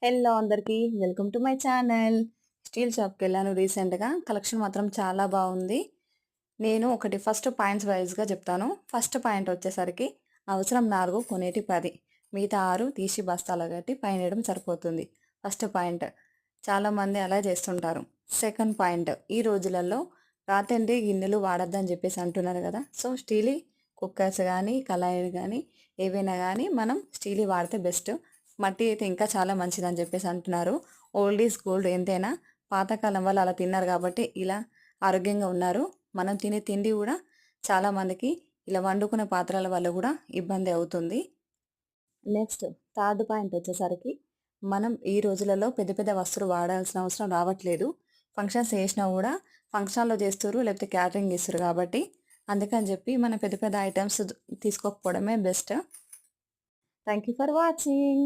Hello అందరికీ welcome to my channel. Steel షాప్కి వెళ్ళాను రీసెంట్గా. కలెక్షన్ మాత్రం చాలా బాగుంది. నేను ఒకటి ఫస్ట్ పాయింట్స్ వైజ్గా చెప్తాను. ఫస్ట్ పాయింట్ వచ్చేసరికి అవసరం 4 కొనేటి 10, మిగతా 6 తీసి బస్తాలో కట్టి పైన వేయడం సరిపోతుంది. ఫస్ట్ పాయింట్, చాలామంది అలా చేస్తుంటారు. సెకండ్ పాయింట్, ఈ రోజులలో రాతండి గిన్నెలు వాడొద్దని చెప్పేసి అంటున్నారు కదా. సో స్టీల్ కుక్కర్స్ కానీ కళాయిలు కానీ ఏవైనా కానీ మనం స్టీల్ వాడితే బెస్ట్. మట్టి అయితే ఇంకా చాలా మంచిదని చెప్పేసి అంటున్నారు. Old is gold. ఎంతైనా పాతకాలం వాళ్ళు అలా తిన్నారు కాబట్టి ఇలా ఆరోగ్యంగా ఉన్నారు. మనం తినే తిండి కూడా చాలామందికి ఇలా వండుకునే పాత్రల వల్ల కూడా ఇబ్బంది అవుతుంది. నెక్స్ట్ థర్డ్ పాయింట్ వచ్చేసరికి మనం ఈ రోజులలో పెద్ద పెద్ద వస్తువులు వాడాల్సిన అవసరం రావట్లేదు. ఫంక్షన్స్ చేసినా కూడా ఫంక్షన్లో చేస్తారు, లేకపోతే క్యాటరింగ్ ఇస్తారు కాబట్టి అందుకని చెప్పి మనం పెద్ద పెద్ద ఐటమ్స్ తీసుకోకపోవడమే best. Thank you for watching.